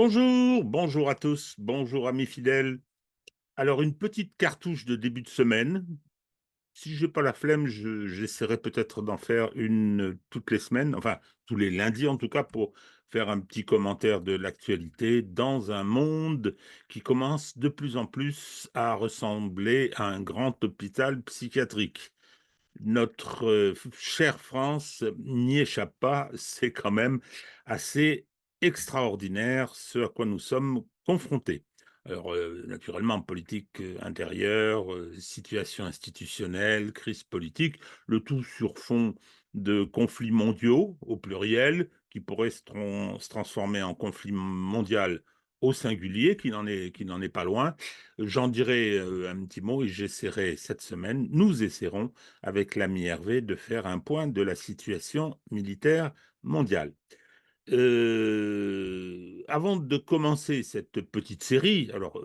Bonjour, bonjour à tous, bonjour amis fidèles. Alors une petite cartouche de début de semaine. Si j'ai pas la flemme, j'essaierai peut-être d'en faire une toutes les semaines, enfin tous les lundis en tout cas, pour faire un petit commentaire de l'actualité dans un monde qui commence de plus en plus à ressembler à un grand hôpital psychiatrique. Notre chère France n'y échappe pas, c'est quand même assez extraordinaire ce à quoi nous sommes confrontés. Alors, naturellement, politique intérieure, situation institutionnelle, crise politique, le tout sur fond de conflits mondiaux au pluriel, qui pourraient se transformer en conflit mondial au singulier, qui n'en est pas loin. J'en dirai un petit mot et j'essaierai cette semaine, nous essaierons avec l'ami Hervé de faire un point de la situation militaire mondiale. Avant de commencer cette petite série, alors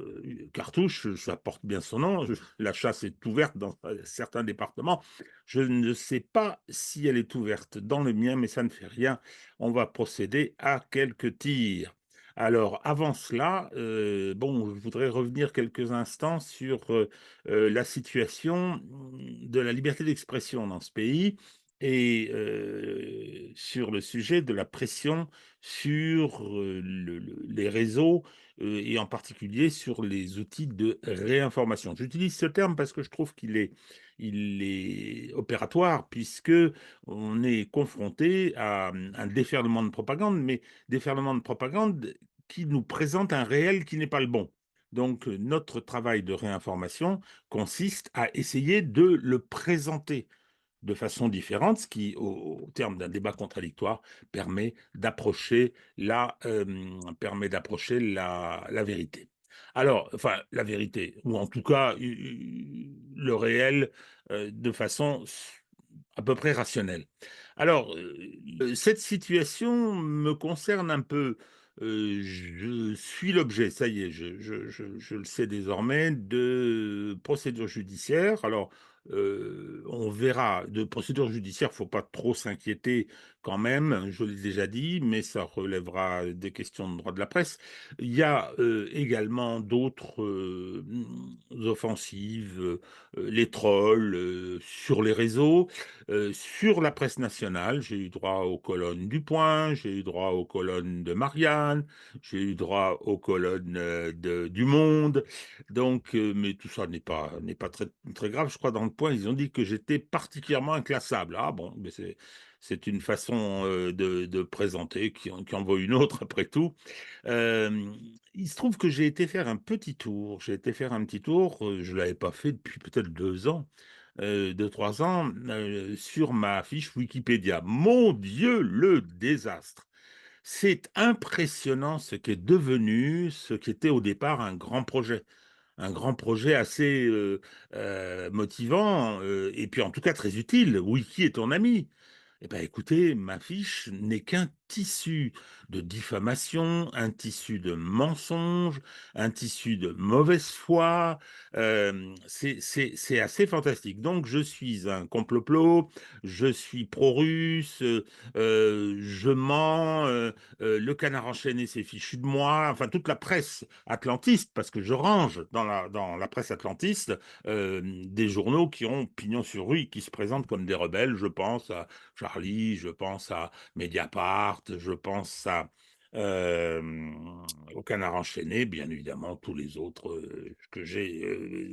cartouche, ça porte bien son nom, la chasse est ouverte dans certains départements. Je ne sais pas si elle est ouverte dans le mien, mais ça ne fait rien. On va procéder à quelques tirs. Alors, avant cela, bon, je voudrais revenir quelques instants sur la situation de la liberté d'expression dans ce pays et sur le sujet de la pression sur les réseaux et en particulier sur les outils de réinformation. J'utilise ce terme parce que je trouve il est opératoire puisque on est confronté à un déferlement de propagande, mais déferlement de propagande qui nous présente un réel qui n'est pas le bon. Donc notre travail de réinformation consiste à essayer de le présenter de façon différente, ce qui, au terme d'un débat contradictoire, permet d'approcher la vérité. Alors, enfin, la vérité, ou en tout cas le réel, de façon à peu près rationnelle. Alors, cette situation me concerne un peu. Je suis l'objet, ça y est, je le sais désormais, de procédures judiciaires. Alors, on verra. De procédure judiciaire, faut pas trop s'inquiéter quand même, je l'ai déjà dit, mais ça relèvera des questions de droit de la presse. Il y a également d'autres offensives, les trolls sur les réseaux, sur la presse nationale. J'ai eu droit aux colonnes du Point, j'ai eu droit aux colonnes de Marianne, j'ai eu droit aux colonnes du Monde. Donc, mais tout ça n'est pas très grave. Je crois dans le Point, ils ont dit que j'étais particulièrement inclassable. Ah bon, mais c'est une façon de présenter qui en vaut une autre après tout. Euh, il se trouve que j'ai été faire un petit tour. J'ai été faire un petit tour. Je l'avais pas fait depuis peut-être 2 ans. 2, 3 ans, sur ma fiche Wikipédia. Mon Dieu, le désastre! C'est impressionnant ce qu'est devenu ce qui était au départ un grand projet. Un grand projet assez motivant et puis en tout cas très utile. Wiki est ton ami. Eh bien, écoutez, ma fiche n'est qu'un tissu de diffamation, un tissu de mensonges, un tissu de mauvaise foi. C'est assez fantastique. Donc, je suis un complot, je suis pro-russe, je mens, le canard enchaîné s'est fichu de moi, enfin, toute la presse atlantiste, parce que je range dans la presse atlantiste des journaux qui ont pignon sur rue, qui se présentent comme des rebelles, je pense à Charlie, je pense à Mediapart, je pense euh, au Canard enchaîné, bien évidemment, tous les autres que j'ai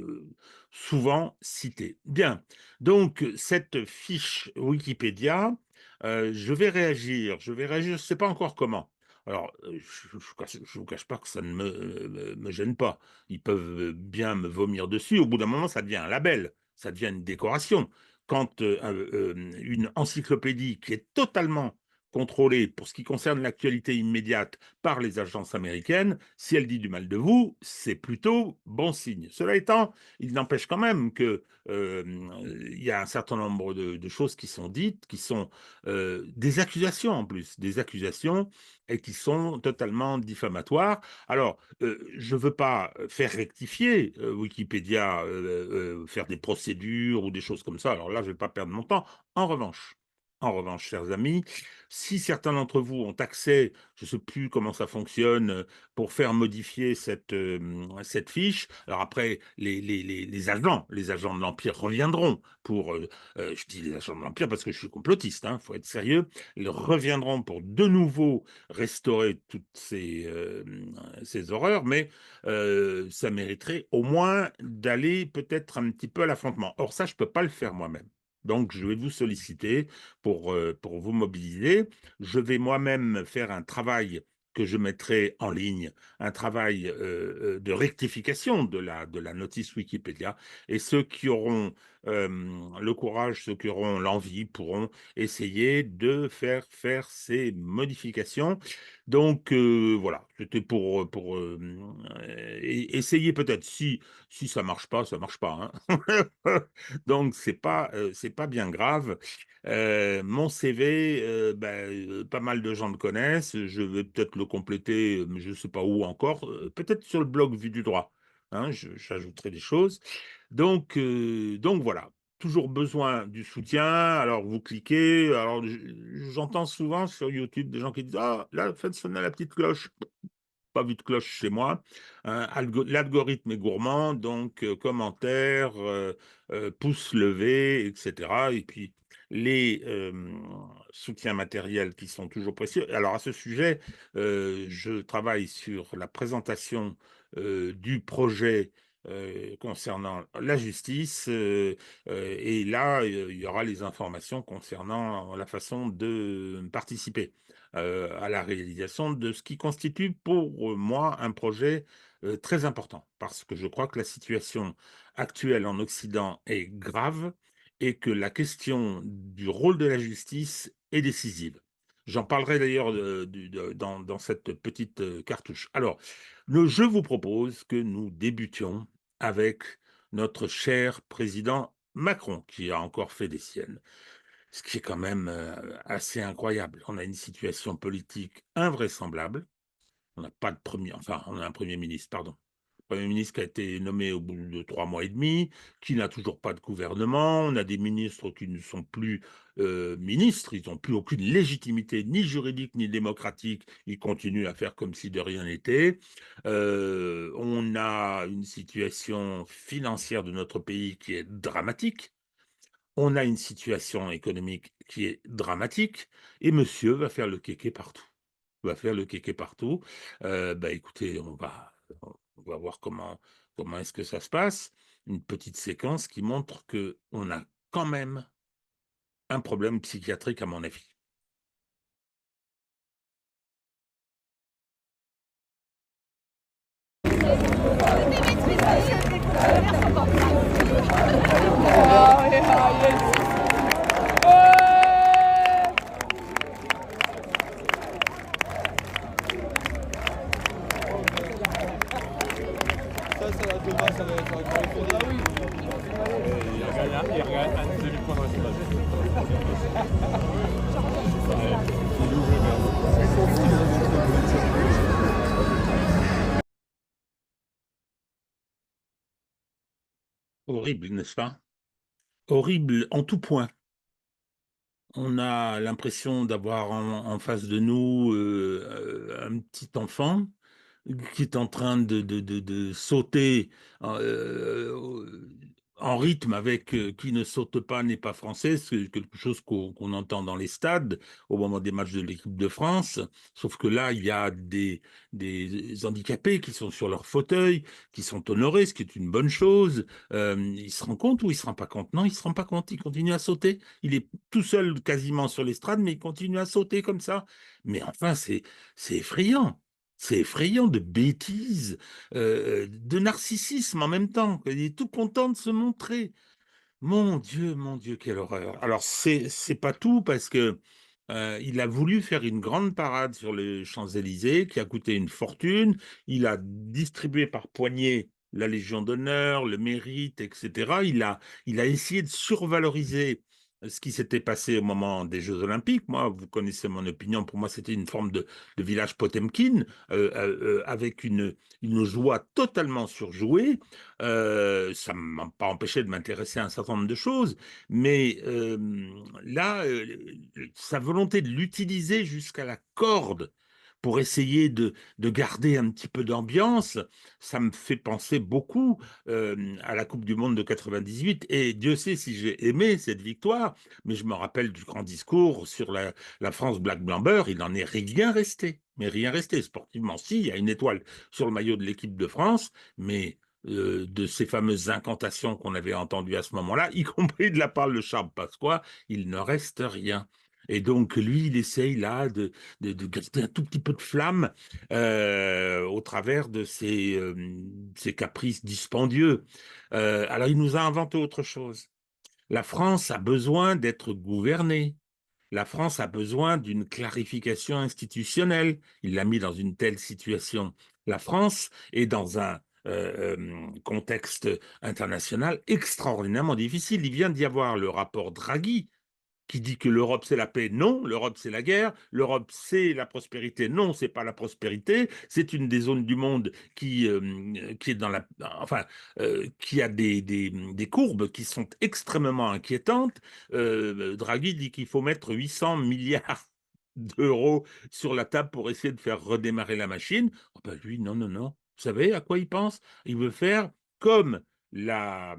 souvent cités. Bien, donc cette fiche Wikipédia, je vais réagir, je ne sais pas encore comment. Alors, je vous cache pas que ça ne me gêne pas. Ils peuvent bien me vomir dessus. Au bout d'un moment, ça devient un label, ça devient une décoration quand une encyclopédie qui est totalement contrôlée pour ce qui concerne l'actualité immédiate par les agences américaines, si elle dit du mal de vous, c'est plutôt bon signe. Cela étant, il n'empêche quand même que il y a un certain nombre de choses qui sont dites, qui sont des accusations en plus, des accusations et qui sont totalement diffamatoires. Alors, je ne veux pas faire rectifier Wikipédia, faire des procédures ou des choses comme ça. Alors là, je ne vais pas perdre mon temps. En revanche, En revanche, chers amis, si certains d'entre vous ont accès, je ne sais plus comment ça fonctionne, pour faire modifier cette fiche, alors après les agents de l'Empire reviendront pour, je dis les agents de l'Empire parce que je suis complotiste, hein, faut être sérieux, ils reviendront pour de nouveau restaurer toutes ces horreurs, mais ça mériterait au moins d'aller peut-être un petit peu à l'affrontement. Or ça, je peux pas le faire moi-même. Donc je vais vous solliciter pour vous mobiliser. Je vais moi-même faire un travail que je mettrai en ligne, un travail de rectification de la notice Wikipédia. Et ceux qui auront le courage, ceux qui auront l'envie, pourront essayer de faire ces modifications. Donc voilà, c'était essayer peut-être. Si ça marche pas, ça marche pas. Hein. Donc c'est pas bien grave. Mon CV, pas mal de gens le connaissent. Je vais peut-être le compléter, mais je ne sais pas où encore. Peut-être sur le blog Vue du droit. Hein, j'ajouterai des choses. Donc voilà. Toujours besoin du soutien. Alors vous cliquez. Alors j'entends souvent sur YouTube des gens qui disent ah là faites sonner la petite cloche, pas vu de cloche chez moi. L'algorithme est gourmand, donc commentaires, pouces levés, etc. Et puis les soutiens matériels qui sont toujours précieux. Alors à ce sujet, je travaille sur la présentation du projet concernant la justice, et là, il y aura les informations concernant la façon de participer à la réalisation de ce qui constitue pour moi un projet très important, parce que je crois que la situation actuelle en Occident est grave et que la question du rôle de la justice est décisive. J'en parlerai d'ailleurs dans cette petite cartouche. Alors, je vous propose que nous débutions avec notre cher président Macron, qui a encore fait des siennes. Ce qui est quand même assez incroyable. On a une situation politique invraisemblable. On n'a pas de premier, enfin, on a un premier ministre, pardon. Premier ministre qui a été nommé au bout de 3 mois et demi, qui n'a toujours pas de gouvernement. On a des ministres qui ne sont plus ministres, ils n'ont plus aucune légitimité, ni juridique, ni démocratique. Ils continuent à faire comme si de rien n'était. On a une situation financière de notre pays qui est dramatique. On a une situation économique qui est dramatique et monsieur va faire le kéké partout. Va faire le kéké partout. Écoutez, on va voir comment est-ce que ça se passe. Une petite séquence qui montre qu'on a quand même un problème psychiatrique, à mon avis. Ça va être ah oui. Il regagne un demi-point dans la Horrible, n'est-ce pas? Horrible en tout point. On a l'impression d'avoir en face de nous un petit enfant qui est en train de sauter euh, en rythme avec qui ne saute pas n'est pas français, c'est quelque chose qu'on entend dans les stades au moment des matchs de l'équipe de France. Sauf que là, il y a des handicapés qui sont sur leur fauteuil, qui sont honorés, ce qui est une bonne chose. Il se rend compte ou il se rend pas compte? Non, il se rend pas compte, il continue à sauter. Il est tout seul quasiment sur l'estrade, mais il continue à sauter comme ça. Mais enfin, c'est effrayant. C'est effrayant de bêtises, de narcissisme en même temps. Il est tout content de se montrer. Mon Dieu, quelle horreur. Alors, c'est pas tout parce que il a voulu faire une grande parade sur les Champs-Élysées qui a coûté une fortune. Il a distribué par poignée la Légion d'honneur, le mérite, etc. Il a essayé de survaloriser ce qui s'était passé au moment des Jeux Olympiques. Moi, vous connaissez mon opinion, pour moi, c'était une forme de village Potemkin, avec une joie totalement surjouée. Ça ne m'a pas empêché de m'intéresser à un certain nombre de choses, mais là, sa volonté de l'utiliser jusqu'à la corde pour essayer de garder un petit peu d'ambiance, ça me fait penser beaucoup à la Coupe du Monde de 98. Et Dieu sait si j'ai aimé cette victoire, mais je me rappelle du grand discours sur la France Black Blamber, il n'en est rien resté. Mais rien resté. Sportivement, si, il y a une étoile sur le maillot de l'équipe de France, mais de ces fameuses incantations qu'on avait entendues à ce moment-là, y compris de la part de Charles Pasqua, il ne reste rien. Et donc, lui, il essaye là de garder un tout petit peu de flamme au travers de ces caprices dispendieux. Alors, il nous a inventé autre chose. La France a besoin d'être gouvernée. La France a besoin d'une clarification institutionnelle. Il l'a mis dans une telle situation. La France est dans un contexte international extraordinairement difficile. Il vient d'y avoir le rapport Draghi qui dit que l'Europe c'est la paix. Non, l'Europe c'est la guerre. L'Europe c'est la prospérité. Non, c'est pas la prospérité. C'est une des zones du monde qui est dans la, enfin, qui a des courbes qui sont extrêmement inquiétantes. Draghi dit qu'il faut mettre 800 milliards d'euros sur la table pour essayer de faire redémarrer la machine. Oh ben lui, non, non, non. Vous savez à quoi il pense? Il veut faire comme la,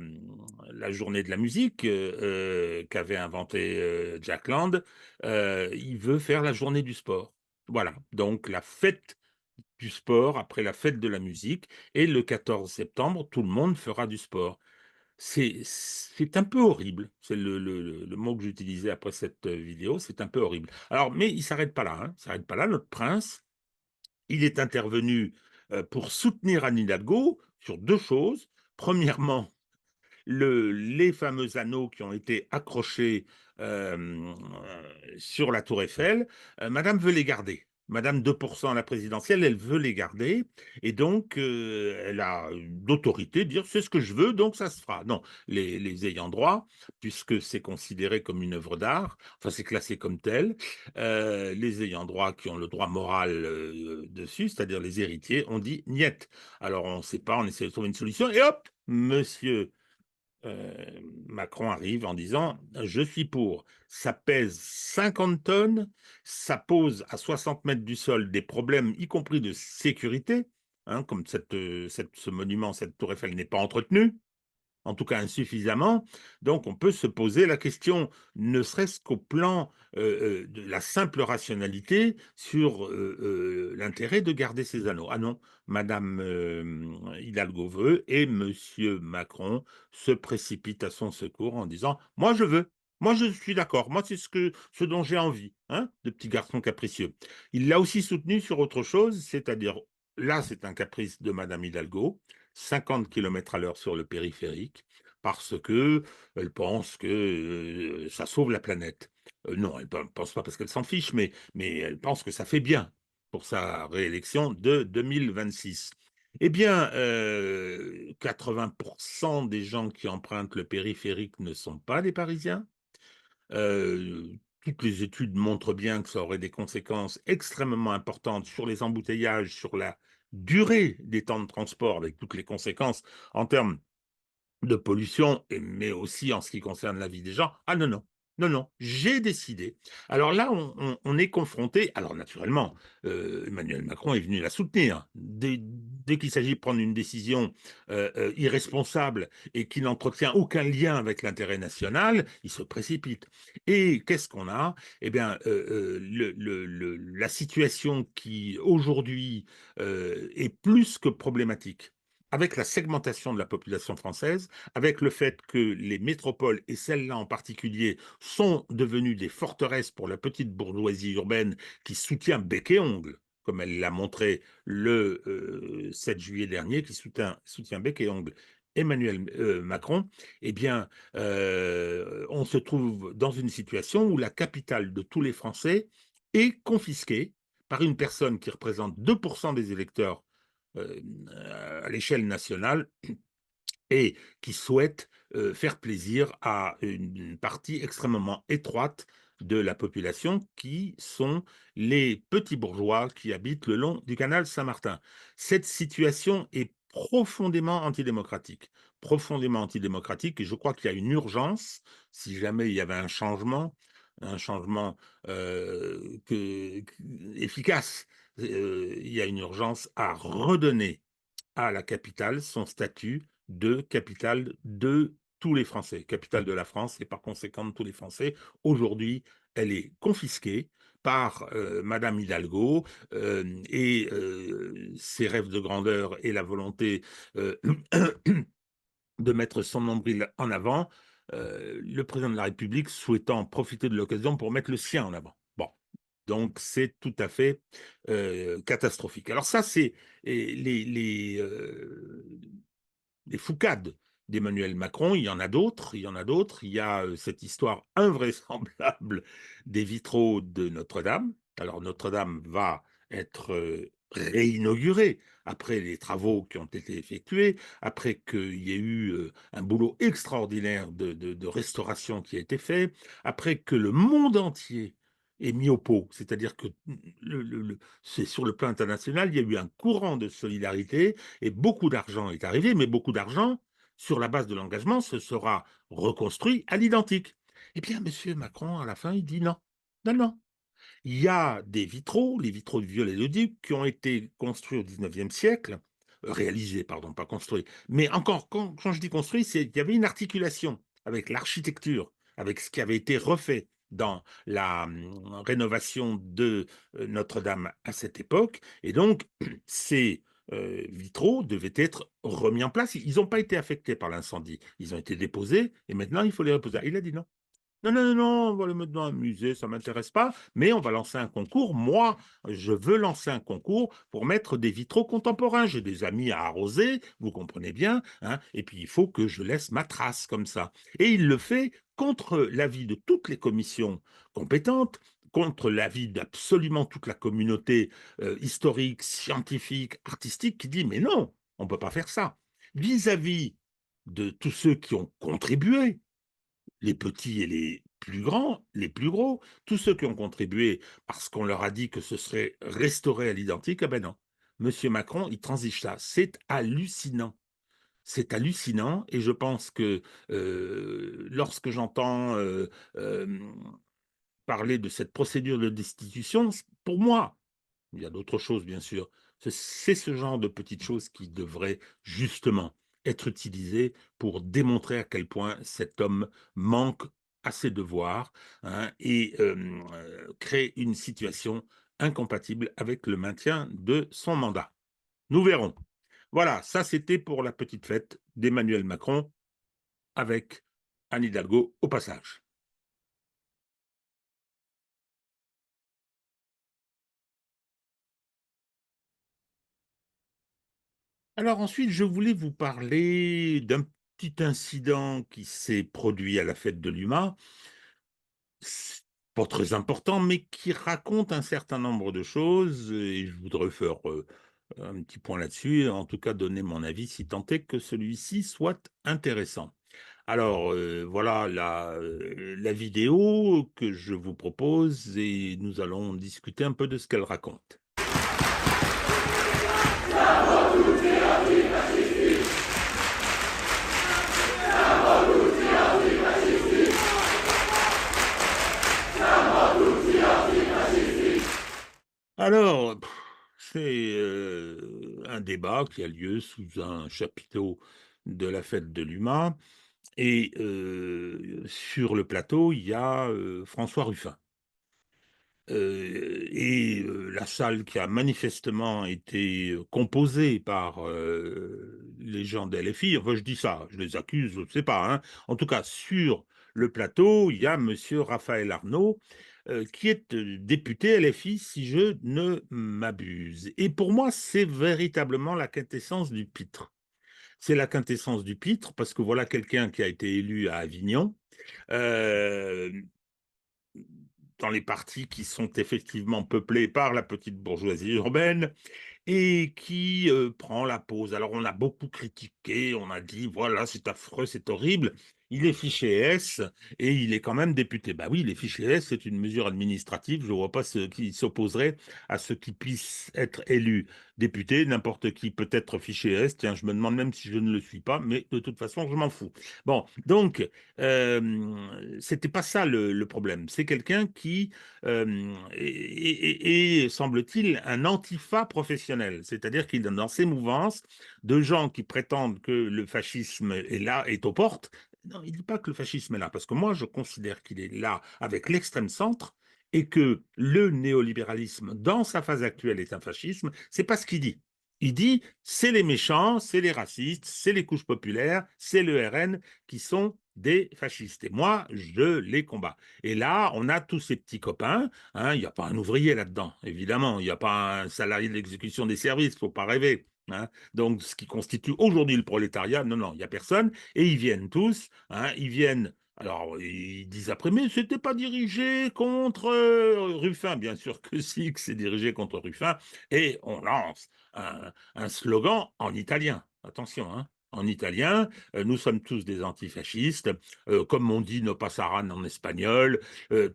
la journée de la musique qu'avait inventé Jack Land. Il veut faire la journée du sport. Voilà, donc la fête du sport après la fête de la musique. Et le 14 septembre, tout le monde fera du sport. C'est un peu horrible, c'est le mot que j'utilisais après cette vidéo, c'est un peu horrible. Alors, mais il ne s'arrête pas là, hein, il s'arrête pas là, notre prince, il est intervenu pour soutenir Anne Hidalgo sur deux choses. Premièrement, les fameux anneaux qui ont été accrochés sur la Tour Eiffel, Madame veut les garder. Madame 2% à la présidentielle, elle veut les garder. Et donc, elle a l'autorité de dire c'est ce que je veux, donc ça se fera. Non, les ayants droit, puisque c'est considéré comme une œuvre d'art, enfin c'est classé comme tel, les ayants droit qui ont le droit moral dessus, c'est-à-dire les héritiers, ont dit niet. Alors on ne sait pas, on essaie de trouver une solution, et hop, monsieur Macron arrive en disant je suis pour. Ça pèse 50 tonnes, ça pose à 60 mètres du sol des problèmes, y compris de sécurité, hein, comme ce monument, cette tour Eiffel n'est pas entretenu, en tout cas insuffisamment. Donc on peut se poser la question, ne serait-ce qu'au plan de la simple rationalité sur l'intérêt de garder ces anneaux. Ah non, Madame Hidalgo veut et Monsieur Macron se précipite à son secours en disant moi je veux. Moi, je suis d'accord. Moi, c'est ce dont j'ai envie, hein, de petit garçon capricieux. Il l'a aussi soutenu sur autre chose, c'est-à-dire, là, c'est un caprice de Madame Hidalgo, 50 km à l'heure sur le périphérique, parce que elle pense que ça sauve la planète. Non, elle ne pense pas parce qu'elle s'en fiche, mais elle pense que ça fait bien pour sa réélection de 2026. Eh bien, 80% des gens qui empruntent le périphérique ne sont pas des Parisiens. Toutes les études montrent bien que ça aurait des conséquences extrêmement importantes sur les embouteillages, sur la durée des temps de transport, avec toutes les conséquences en termes de pollution, mais aussi en ce qui concerne la vie des gens. Ah non, non, non, non, j'ai décidé. Alors là, on est confronté, alors naturellement, Emmanuel Macron est venu la soutenir. Dès qu'il s'agit de prendre une décision irresponsable et qui n'entretient aucun lien avec l'intérêt national, il se précipite. Et qu'est-ce qu'on a? Eh bien, la situation qui aujourd'hui est plus que problématique, avec la segmentation de la population française, avec le fait que les métropoles, et celles-là en particulier, sont devenues des forteresses pour la petite bourgeoisie urbaine qui soutient bec et ongle, comme elle l'a montré le 7 juillet dernier, qui soutient bec et ongle Emmanuel Macron, eh bien, on se trouve dans une situation où la capitale de tous les Français est confisquée par une personne qui représente 2% des électeurs à l'échelle nationale et qui souhaitent faire plaisir à une partie extrêmement étroite de la population qui sont les petits bourgeois qui habitent le long du canal Saint-Martin. Cette situation est profondément antidémocratique et je crois qu'il y a une urgence, si jamais il y avait un changement efficace, il y a une urgence à redonner à la capitale son statut de capitale de tous les Français, capitale de la France et par conséquent de tous les Français. Aujourd'hui, elle est confisquée par Madame Hidalgo et ses rêves de grandeur et la volonté euh, de mettre son nombril en avant, le président de la République souhaitant profiter de l'occasion pour mettre le sien en avant. Bon, donc c'est tout à fait catastrophique. Alors ça, c'est les foucades d'Emmanuel Macron. Il y en a d'autres, il y en a d'autres. Il y a cette histoire invraisemblable des vitraux de Notre-Dame. Alors Notre-Dame va être réinaugurée après les travaux qui ont été effectués, après qu'il y ait eu un boulot extraordinaire de restauration qui a été fait, après que le monde entier est mis au pot, c'est-à-dire que c'est sur le plan international, il y a eu un courant de solidarité et beaucoup d'argent est arrivé, mais beaucoup d'argent, sur la base de l'engagement, se sera reconstruit à l'identique. Eh bien, M. Macron, à la fin, il dit non. Non, non. Il y a des vitraux, les vitraux de Viollet-le-Duc, qui ont été construits au XIXe siècle, réalisés, pardon, pas construits. Mais encore, quand je dis construits, c'est qu'il y avait une articulation avec l'architecture, avec ce qui avait été refait dans la rénovation de Notre-Dame à cette époque. Et donc, ces vitraux devaient être remis en place. Ils n'ont pas été affectés par l'incendie. Ils ont été déposés et maintenant, il faut les reposer. Il a dit non. Non, non, non, non, on va le mettre dans un musée, ça ne m'intéresse pas, mais on va lancer un concours. Moi, je veux lancer un concours pour mettre des vitraux contemporains. J'ai des amis à arroser, vous comprenez bien, hein, et puis il faut que je laisse ma trace comme ça. Et il le fait contre l'avis de toutes les commissions compétentes, contre l'avis d'absolument toute la communauté historique, scientifique, artistique, qui dit, mais non, on ne peut pas faire ça. Vis-à-vis de tous ceux qui ont contribué, les petits et les plus grands, les plus gros, tous ceux qui ont contribué parce qu'on leur a dit que ce serait restauré à l'identique, ah ben non. Monsieur Macron, il transige ça. C'est hallucinant. C'est hallucinant et je pense que lorsque j'entends parler de cette procédure de destitution, pour moi, il y a d'autres choses, bien sûr. C'est ce genre de petites choses qui devraient justement être utilisées pour démontrer à quel point cet homme manque à ses devoirs, hein, et crée une situation incompatible avec le maintien de son mandat. Nous verrons. Voilà, ça c'était pour la petite fête d'Emmanuel Macron avec Anne Hidalgo au passage. Alors ensuite, je voulais vous parler d'un petit incident qui s'est produit à la fête de l'UMA, pas très important, mais qui raconte un certain nombre de choses et je voudrais faire un petit point là-dessus, en tout cas donner mon avis si tant est que celui-ci soit intéressant. Alors voilà la vidéo que je vous propose et nous allons discuter un peu de ce qu'elle raconte. Alors, c'est un débat qui a lieu sous un chapiteau de la fête de l'UMA et sur le plateau, il y a François Ruffin. La salle qui a manifestement été composée par les gens de LFI, enfin je dis ça, je les accuse, je ne sais pas, hein. En tout cas, sur le plateau, il y a monsieur Raphaël Arnaud, qui est député LFI, si je ne m'abuse. Et pour moi, c'est véritablement la quintessence du pitre. C'est la quintessence du pitre, parce que voilà quelqu'un qui a été élu à Avignon, euh, dans les partis qui sont effectivement peuplés par la petite bourgeoisie urbaine et qui prend la pause. Alors on a beaucoup critiqué, on a dit voilà, c'est affreux, c'est horrible. Il est fiché S et il est quand même député. Bah oui, les fichiers S, c'est une mesure administrative. Je ne vois pas ce qui s'opposerait à ce qui puisse être élu député. N'importe qui peut être fiché S. Tiens, je me demande même si je ne le suis pas, mais de toute façon, je m'en fous. Bon, donc, c'était pas ça le problème. C'est quelqu'un qui est, semble-t-il, un antifa professionnel. C'est-à-dire qu'il est dans ces mouvances de gens qui prétendent que le fascisme est là, est aux portes. Non, il ne dit pas que le fascisme est là, parce que moi, je considère qu'il est là avec l'extrême centre et que le néolibéralisme, dans sa phase actuelle, est un fascisme. C'est pas ce qu'il dit. Il dit, c'est les méchants, c'est les racistes, c'est les couches populaires, c'est le RN qui sont des fascistes. Et moi, je les combats. Et là, on a tous ces petits copains. Hein, il n'y a pas un ouvrier là-dedans, évidemment. Il n'y a pas un salarié de l'exécution des services, il ne faut pas rêver. Hein. Donc, ce qui constitue aujourd'hui le prolétariat, non, non, il n'y a personne. Et ils viennent tous. Hein, ils viennent. Alors, ils disent après, mais c'était pas dirigé contre Ruffin. Bien sûr que si, que c'est dirigé contre Ruffin. Et on lance un slogan en italien. Attention, hein, en italien, nous sommes tous des antifascistes, comme on dit no pasaran en espagnol.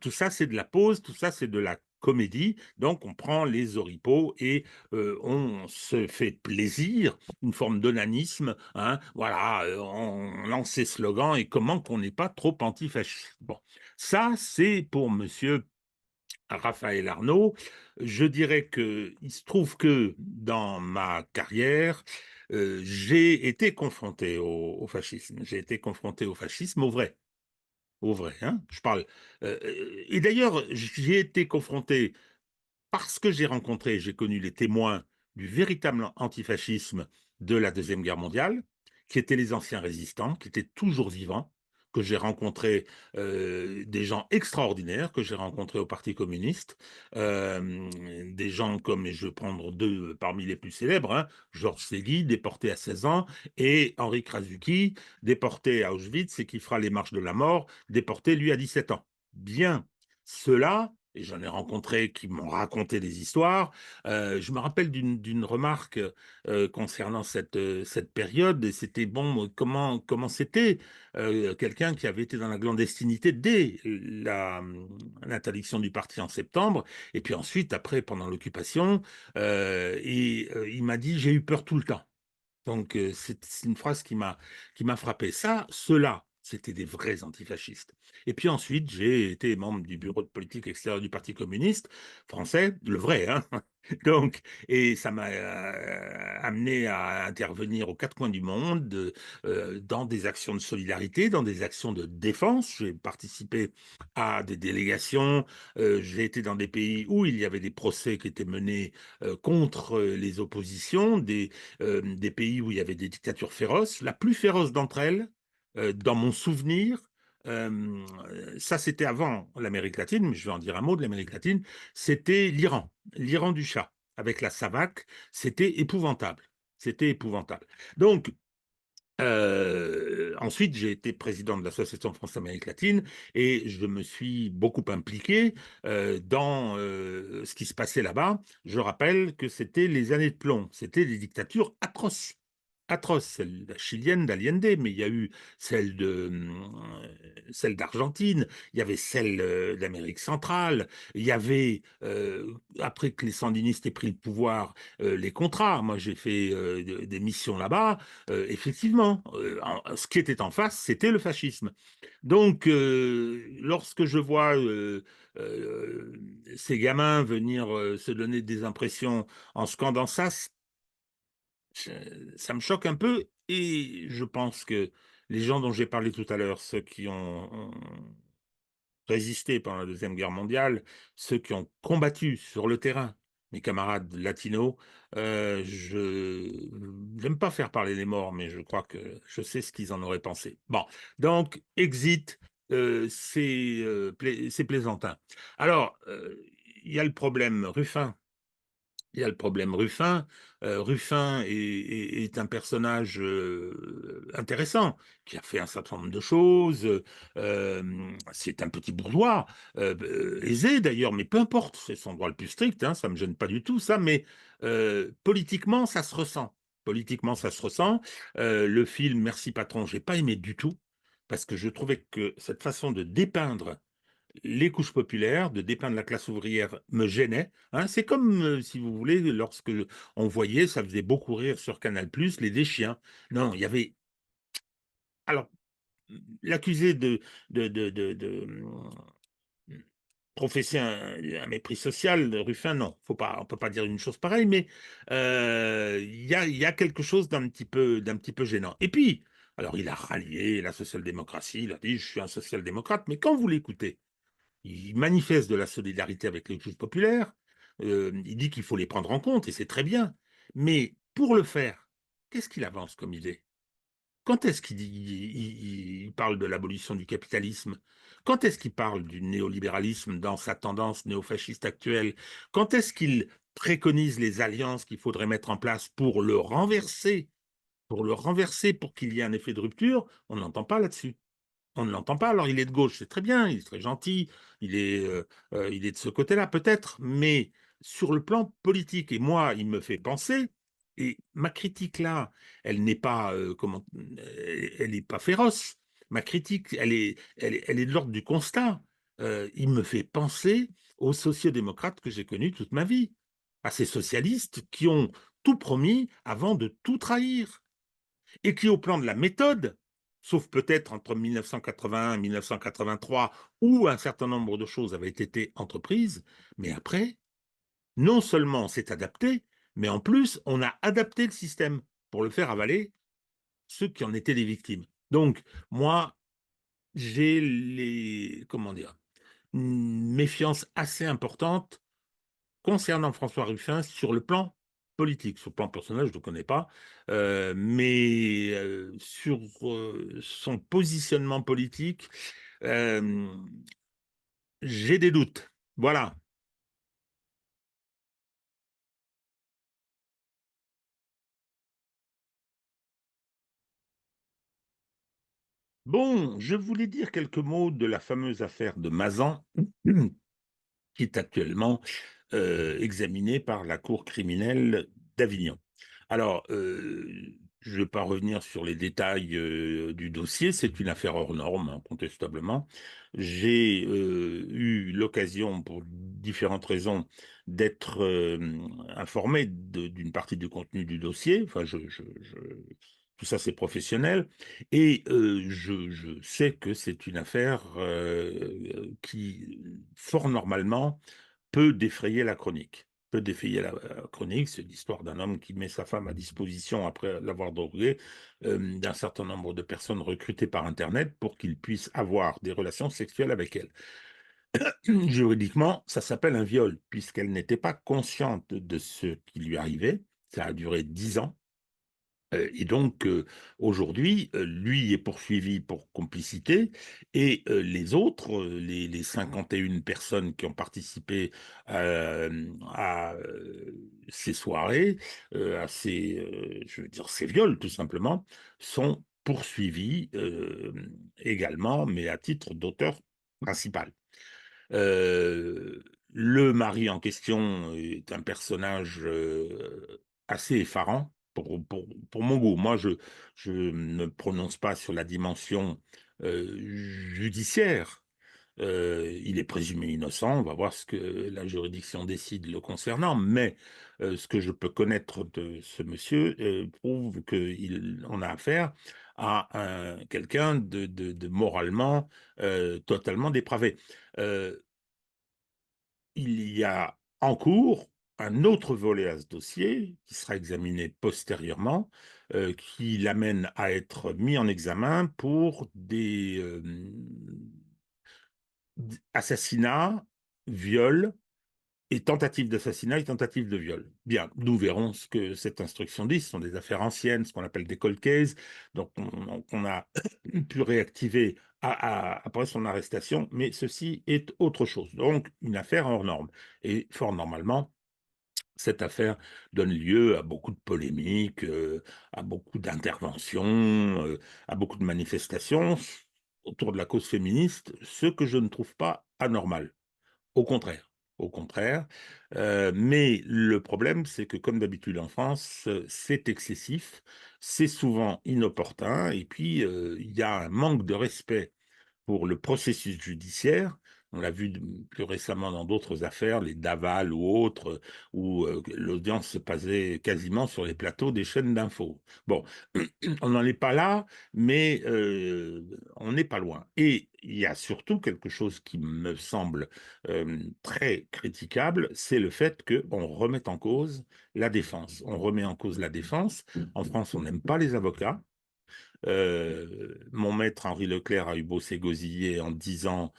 Tout ça, c'est de la pause, tout ça, c'est de la comédie. Donc, on prend les oripeaux et on se fait plaisir, une forme d'onanisme. Hein, voilà, on lance ces slogans et comment qu'on n'est pas trop antifasciste. Bon, ça, c'est pour monsieur Raphaël Arnaud. Je dirais que il se trouve que dans ma carrière, j'ai été confronté au fascisme. J'ai été confronté au fascisme au vrai. Hein, je parle. Et d'ailleurs, j'y ai été confronté parce que j'ai connu les témoins du véritable antifascisme de la Deuxième Guerre mondiale, qui étaient les anciens résistants, qui étaient toujours vivants, que j'ai rencontré des gens extraordinaires, que j'ai rencontrés au Parti communiste, des gens comme, et je vais prendre deux parmi les plus célèbres, hein, Georges Segui, déporté à 16 ans, et Henri Krasuki, déporté à Auschwitz et qui fera les marches de la mort, déporté lui à 17 ans. Bien, cela et j'en ai rencontré qui m'ont raconté des histoires. Je me rappelle d'une remarque concernant cette période, et c'était bon, comment c'était quelqu'un qui avait été dans la clandestinité dès l'interdiction du parti en septembre, et puis ensuite, après, pendant l'occupation, il m'a dit, j'ai eu peur tout le temps. Donc, c'est une phrase qui m'a frappé. Ceux-là, c'était des vrais antifascistes. Et puis ensuite, j'ai été membre du bureau de politique extérieure du Parti communiste français, le vrai, hein. Donc, et ça m'a amené à intervenir aux quatre coins du monde, dans des actions de solidarité, dans des actions de défense. J'ai participé à des délégations, j'ai été dans des pays où il y avait des procès qui étaient menés contre les oppositions, des pays où il y avait des dictatures féroces. La plus féroce d'entre elles, dans mon souvenir, euh, ça c'était avant l'Amérique latine, mais je vais en dire un mot de l'Amérique latine, c'était l'Iran du Shah, avec la SAVAK, c'était épouvantable. C'était épouvantable. Donc, ensuite, j'ai été président de l'Association France-Amérique latine et je me suis beaucoup impliqué dans ce qui se passait là-bas. Je rappelle que c'était les années de plomb, c'était des dictatures atroces. Atroce, celle chilienne d'Allende, mais il y a eu celle d'Argentine, il y avait celle d'Amérique centrale, il y avait, après que les sandinistes aient pris le pouvoir, les contras. Moi, j'ai fait des missions là-bas. Effectivement, ce qui était en face, c'était le fascisme. Donc, lorsque je vois euh, ces gamins venir se donner des impressions en scandant ça, ça me choque un peu et je pense que les gens dont j'ai parlé tout à l'heure, ceux qui ont résisté pendant la Deuxième Guerre mondiale, ceux qui ont combattu sur le terrain, mes camarades latinos, je n'aime pas faire parler les morts, mais je crois que je sais ce qu'ils en auraient pensé. Bon, donc, exit, c'est plaisantin. Alors, il y a le problème Ruffin Il y a le problème Ruffin. Ruffin est un personnage intéressant, qui a fait un certain nombre de choses. C'est un petit bourgeois, aisé d'ailleurs, mais peu importe, c'est son droit le plus strict, hein, ça me gêne pas du tout, ça, mais politiquement, ça se ressent. Politiquement, ça se ressent. Le film Merci Patron, j'ai pas aimé du tout, parce que je trouvais que cette façon de dépeindre les couches populaires, de dépeindre la classe ouvrière me gênait. Hein. C'est comme, si vous voulez, lorsque on voyait, ça faisait beaucoup rire sur Canal+, les Deschiens. Non, il y avait... Alors, l'accusé de professer un mépris social, Ruffin, non, faut pas, on peut pas dire une chose pareille, mais il y a quelque chose d'un petit peu gênant. Et puis, alors il a rallié la social-démocratie, il a dit, je suis un social-démocrate, mais quand vous l'écoutez, il manifeste de la solidarité avec les couches populaires, il dit qu'il faut les prendre en compte, et c'est très bien. Mais pour le faire, qu'est-ce qu'il avance comme idée? Quand est-ce qu'il il parle de l'abolition du capitalisme? Quand est-ce qu'il parle du néolibéralisme dans sa tendance néofasciste actuelle? Quand est-ce qu'il préconise les alliances qu'il faudrait mettre en place pour le renverser, pour qu'il y ait un effet de rupture? On ne l'entend pas là-dessus. On ne l'entend pas. Alors, il est de gauche, c'est très bien, il est très gentil, il est de ce côté-là, peut-être, mais sur le plan politique, et moi, il me fait penser, et ma critique là, elle n'est pas, elle n'est pas féroce. Ma critique, elle est de l'ordre du constat. Il me fait penser aux sociodémocrates que j'ai connus toute ma vie, à ces socialistes qui ont tout promis avant de tout trahir et qui, au plan de la méthode, sauf peut-être entre 1981 et 1983, où un certain nombre de choses avaient été entreprises, mais après, non seulement on s'est adapté, mais en plus, on a adapté le système pour le faire avaler ceux qui en étaient les victimes. Donc, moi, j'ai comment dire, une méfiance assez importante concernant François Ruffin sur le plan politique. Sur le plan personnel, je ne le connais pas, mais sur son positionnement politique, euh, j'ai des doutes. Voilà. Bon, je voulais dire quelques mots de la fameuse affaire de Mazan, qui est actuellement examinée par la Cour criminelle d'Avignon. Alors, je ne vais pas revenir sur les détails du dossier, c'est une affaire hors norme, incontestablement. J'ai eu l'occasion, pour différentes raisons, d'être informé d'une partie du contenu du dossier. Enfin, tout ça, c'est professionnel. Et je sais que c'est une affaire qui, fort normalement, peut défrayer la chronique. Peut défrayer la chronique, c'est l'histoire d'un homme qui met sa femme à disposition après l'avoir droguée d'un certain nombre de personnes recrutées par Internet pour qu'il puisse avoir des relations sexuelles avec elle. Juridiquement, ça s'appelle un viol, puisqu'elle n'était pas consciente de ce qui lui arrivait. Ça a duré 10 ans. Et donc, aujourd'hui, lui est poursuivi pour complicité et les autres, les 51 personnes qui ont participé à ces soirées, je veux dire, ces viols tout simplement, sont poursuivis également, mais à titre d'auteur principal. Euh, le mari en question est un personnage assez effarant pour mon goût. Moi, je ne me prononce pas sur la dimension judiciaire. Il est présumé innocent, on va voir ce que la juridiction décide le concernant, mais ce que je peux connaître de ce monsieur prouve qu'on a affaire à quelqu'un de moralement totalement dépravé. Euh, il y a en cours un autre volet à ce dossier qui sera examiné postérieurement, qui l'amène à être mis en examen pour des assassinats, viols et tentatives d'assassinat et tentatives de viol. Bien, nous verrons ce que cette instruction dit. Ce sont des affaires anciennes, ce qu'on appelle des cold cases. Donc, on a pu réactiver après son arrestation, mais ceci est autre chose. Donc, une affaire hors norme. Et fort normalement, Cette affaire donne lieu à beaucoup de polémiques, à beaucoup d'interventions, à beaucoup de manifestations autour de la cause féministe, ce que je ne trouve pas anormal. Au contraire, au contraire. Mais le problème, c'est que comme d'habitude en France, c'est excessif, c'est souvent inopportun et puis, il y a un manque de respect pour le processus judiciaire. On l'a vu plus récemment dans d'autres affaires, les Daval ou autres, où l'audience se passait quasiment sur les plateaux des chaînes d'infos. Bon, on n'en est pas là, mais on n'est pas loin. Et il y a surtout quelque chose qui me semble très critiquable, c'est le fait qu'on remette en cause la défense. On remet en cause la défense. En France, on n'aime pas les avocats. Mon maître Henri Leclerc a eu beau s'égosiller en disant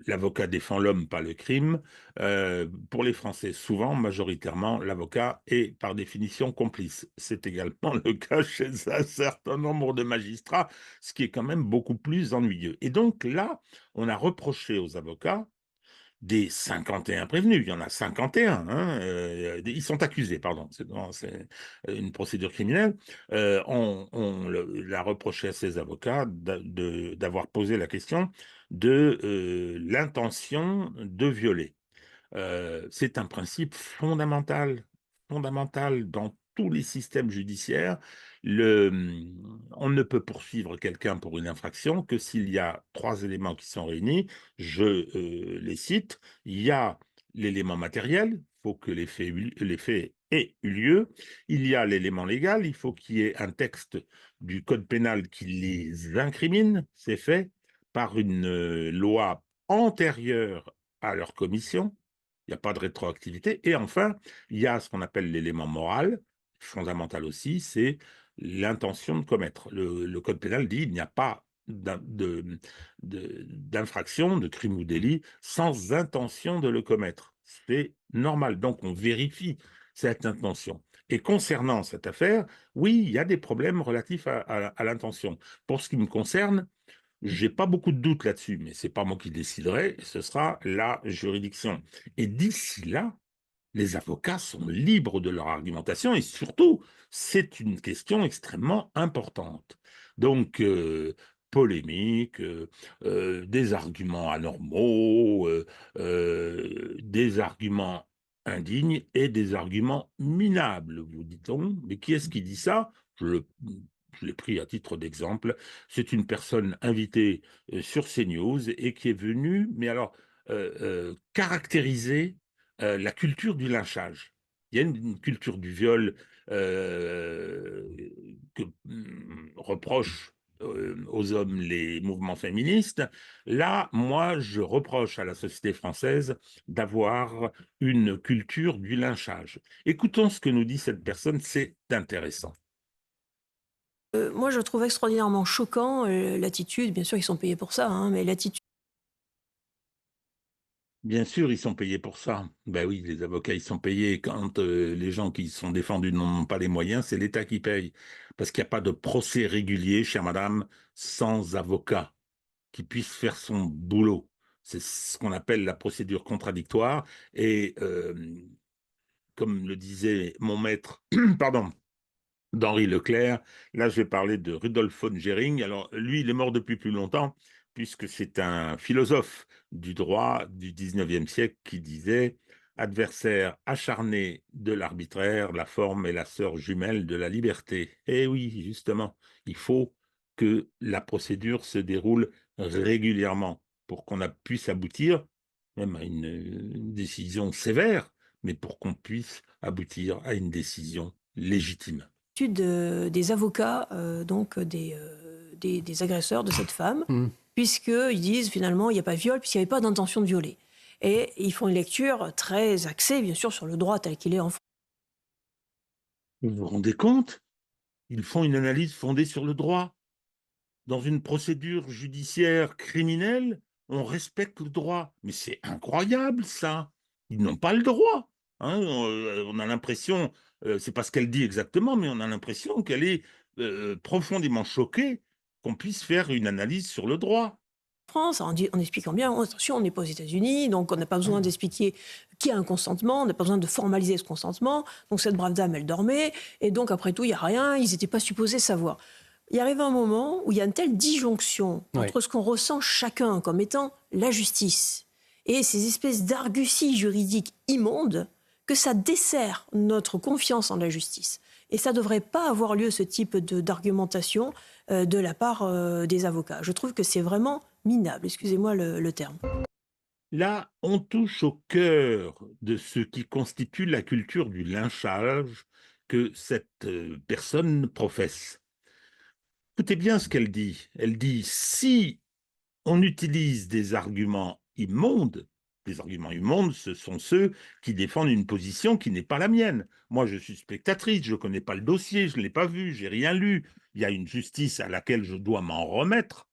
l'avocat défend l'homme, pas le crime. Pour les Français, souvent, majoritairement, l'avocat est par définition complice. C'est également le cas chez un certain nombre de magistrats, ce qui est quand même beaucoup plus ennuyeux. Et donc là, on a reproché aux avocats des 51 prévenus, il y en a 51, hein, ils sont accusés, pardon, c'est une procédure criminelle. On l'a reproché à ses avocats d'avoir posé la question de l'intention de violer. C'est un principe fondamental, fondamental dans tous les systèmes judiciaires. On ne peut poursuivre quelqu'un pour une infraction que s'il y a 3 éléments qui sont réunis. Je les cite. Il y a l'élément matériel, il faut que les faits aient eu lieu. Il y a l'élément légal, il faut qu'il y ait un texte du code pénal qui les incrimine, ces faits, par une loi antérieure à leur commission. Il n'y a pas de rétroactivité. Et enfin, il y a ce qu'on appelle l'élément moral, fondamental aussi, c'est l'intention de commettre. Le code pénal dit qu'il n'y a pas d'infraction, de crime ou délit, sans intention de le commettre. C'est normal. Donc, on vérifie cette intention. Et concernant cette affaire, oui, il y a des problèmes relatifs à l'intention. Pour ce qui me concerne, j'ai pas beaucoup de doutes là-dessus, mais c'est pas moi qui déciderai, ce sera la juridiction. Et d'ici là, les avocats sont libres de leur argumentation et surtout, c'est une question extrêmement importante. Donc, polémique, des arguments anormaux, des arguments indignes et des arguments minables, vous dit-on. Mais qui est-ce qui dit ça? Je l'ai pris à titre d'exemple. C'est une personne invitée sur CNews et qui est venue, mais alors, caractériser la culture du lynchage. Il y a une culture du viol que reprochent aux hommes les mouvements féministes. Là, moi, je reproche à la société française d'avoir une culture du lynchage. Écoutons ce que nous dit cette personne, c'est intéressant. Moi, je trouve extraordinairement choquant l'attitude, bien sûr, ils sont payés pour ça, hein, mais l'attitude Bien sûr, ils sont payés pour ça. Ben oui, les avocats, ils sont payés. Quand les gens qui sont défendus n'ont pas les moyens, c'est l'État qui paye. Parce qu'il n'y a pas de procès régulier, chère madame, sans avocat qui puisse faire son boulot. C'est ce qu'on appelle la procédure contradictoire. Et comme le disait mon maître, pardon, d'Henri Leclerc. Là, je vais parler de Rudolf von Gering. Alors, lui, il est mort depuis plus longtemps, puisque c'est un philosophe du droit du 19e siècle qui disait adversaire acharné de l'arbitraire, la forme est la sœur jumelle de la liberté. Eh oui, justement, il faut que la procédure se déroule régulièrement pour qu'on puisse aboutir même à une décision sévère, mais pour qu'on puisse aboutir à une décision légitime. des avocats, donc des agresseurs de cette femme, puisqu'ils disent finalement il n'y a pas de viol, puisqu'il n'y avait pas d'intention de violer. Et ils font une lecture très axée, bien sûr, sur le droit tel qu'il est en France. Vous vous rendez compte? Ils font une analyse fondée sur le droit. Dans une procédure judiciaire criminelle, on respecte le droit. Mais c'est incroyable, ça. Ils n'ont pas le droit. Hein. On a l'impression, c'est pas ce qu'elle dit exactement, mais on a l'impression qu'elle est profondément choquée qu'on puisse faire une analyse sur le droit. France, en expliquant bien, oh, attention, on n'est pas aux États-Unis, donc on n'a pas besoin d'expliquer qu'il y a un consentement, on n'a pas besoin de formaliser ce consentement. Donc cette brave dame, elle dormait, et donc après tout, il n'y a rien, ils n'étaient pas supposés savoir. Il arrive un moment où il y a une telle disjonction entre ce qu'on ressent chacun comme étant la justice et ces espèces d'arguties juridiques immondes que ça dessert notre confiance en la justice. Et ça ne devrait pas avoir lieu, ce type d'argumentation de la part des avocats. Je trouve que c'est vraiment minable, excusez-moi le terme. Là, on touche au cœur de ce qui constitue la culture du lynchage que cette personne professe. Écoutez bien ce qu'elle dit. Elle dit, si on utilise des arguments immondes, ce sont ceux qui défendent une position qui n'est pas la mienne. Moi, je suis spectatrice, je ne connais pas le dossier, je ne l'ai pas vu, j'ai rien lu. Il y a une justice à laquelle je dois m'en remettre,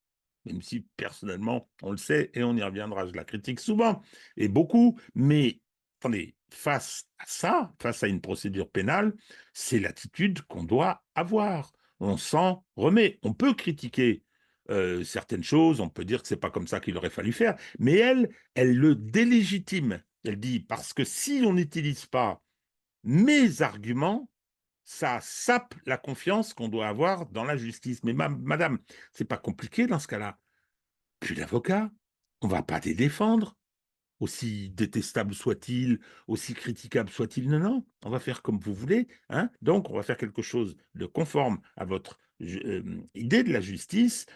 même si personnellement, on le sait et on y reviendra, je la critique souvent, et beaucoup, mais attendez, face à ça, face à une procédure pénale, c'est l'attitude qu'on doit avoir. On s'en remet. On peut critiquer certaines choses, on peut dire que c'est pas comme ça qu'il aurait fallu faire, mais elle le délégitime. Elle dit, parce que si on n'utilise pas mes arguments, ça sape la confiance qu'on doit avoir dans la justice. Mais madame, c'est pas compliqué dans ce cas-là. Puis l'avocat, on va pas les défendre, aussi détestable soit-il, aussi critiquable soit-il. Non, non, on va faire comme vous voulez. Hein. Donc, on va faire quelque chose de conforme à votre idée de la justice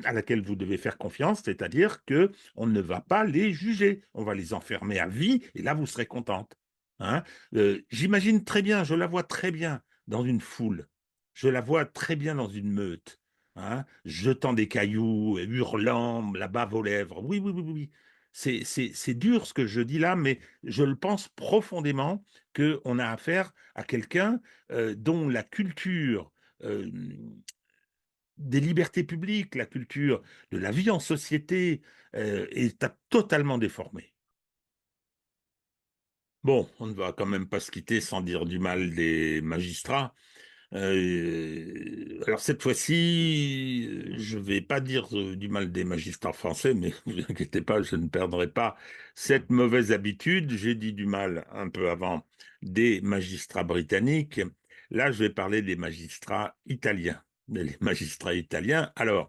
à laquelle vous devez faire confiance, c'est-à-dire qu'on ne va pas les juger. On va les enfermer à vie et là, vous serez contente. Hein. J'imagine très bien, je la vois très bien dans une foule. Je la vois très bien dans une meute. Hein, jetant des cailloux, hurlant, la bave aux lèvres. Oui, oui, oui, oui. Oui. C'est dur ce que je dis là, mais je le pense profondément qu'on a affaire à quelqu'un dont la culture euh, des libertés publiques, la culture de la vie en société est totalement déformée. Bon, on ne va quand même pas se quitter sans dire du mal des magistrats. Alors cette fois-ci, je vais pas dire du mal des magistrats français, mais ne vous inquiétez pas, je ne perdrai pas cette mauvaise habitude. J'ai dit du mal un peu avant des magistrats britanniques. Là, je vais parler des magistrats italiens. Les magistrats italiens, alors,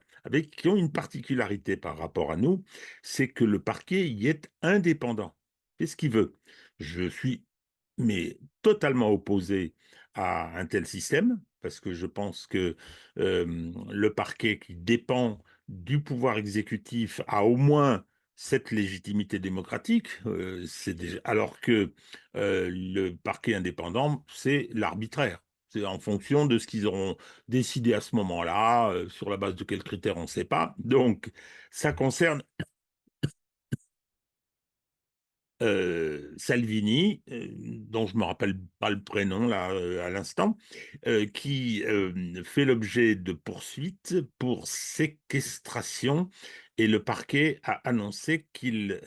qui ont une particularité par rapport à nous, c'est que le parquet y est indépendant. C'est ce qu'il veut. Je suis mais totalement opposé à un tel système, parce que je pense que le parquet qui dépend du pouvoir exécutif a au moins cette légitimité démocratique, alors que le parquet indépendant, c'est l'arbitraire. C'est en fonction de ce qu'ils auront décidé à ce moment-là, sur la base de quels critères, on ne sait pas. Donc, ça concerne Salvini, dont je ne me rappelle pas le prénom là à l'instant, qui fait l'objet de poursuites pour séquestration et le parquet a annoncé qu'il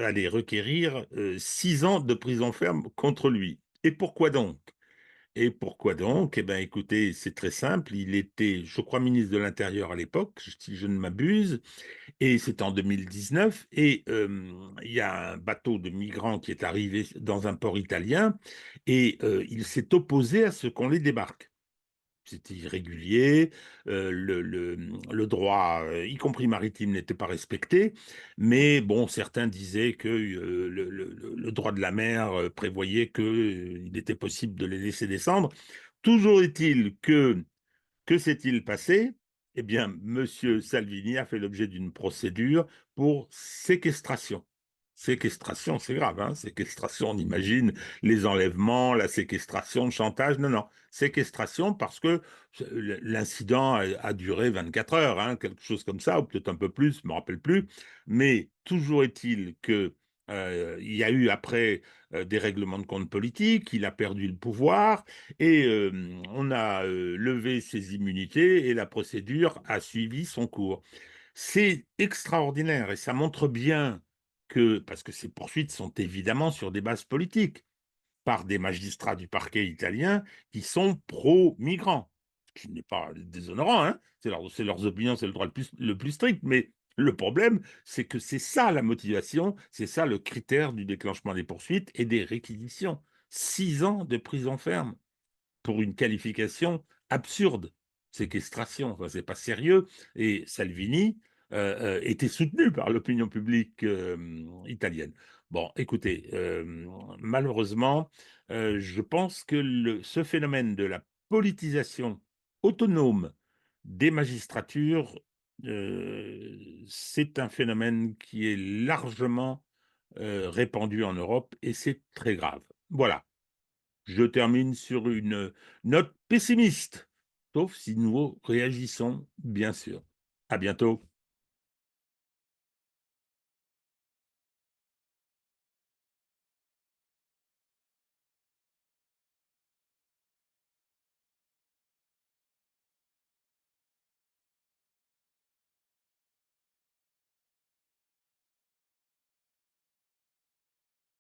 allait requérir 6 ans de prison ferme contre lui. Et pourquoi donc? Et pourquoi donc? Eh bien, écoutez, c'est très simple. Il était, je crois, ministre de l'Intérieur à l'époque, si je ne m'abuse. Et c'est en 2019, et il y a un bateau de migrants qui est arrivé dans un port italien, et il s'est opposé à ce qu'on les débarque. C'était irrégulier, le droit, y compris maritime, n'était pas respecté, mais bon, certains disaient que le droit de la mer prévoyait qu'il était possible de les laisser descendre. Toujours est-il que s'est-il passé? Eh bien, M. Salvini a fait l'objet d'une procédure pour séquestration. Séquestration, c'est grave, hein? Séquestration, on imagine les enlèvements, la séquestration, le chantage. Non, non, séquestration parce que l'incident a duré 24 heures, hein, quelque chose comme ça, ou peut-être un peu plus, je ne me rappelle plus. Mais toujours est-il que il y a eu après des règlements de compte politiques, il a perdu le pouvoir et on a levé ses immunités et la procédure a suivi son cours. C'est extraordinaire et ça montre bien que, parce que ces poursuites sont évidemment sur des bases politiques, par des magistrats du parquet italien qui sont pro-migrants, ce qui n'est pas déshonorant, hein, c'est leurs opinions, c'est le droit le plus strict, mais Le problème, c'est que c'est ça la motivation, c'est ça le critère du déclenchement des poursuites et des réquisitions. 6 ans de prison ferme pour une qualification absurde, séquestration, enfin, c'est pas sérieux. Et Salvini était soutenu par l'opinion publique italienne. Bon, écoutez, malheureusement, je pense que ce phénomène de la politisation autonome des magistratures, c'est un phénomène qui est largement répandu en Europe et c'est très grave. Voilà. Je termine sur une note pessimiste, sauf si nous réagissons, bien sûr. À bientôt.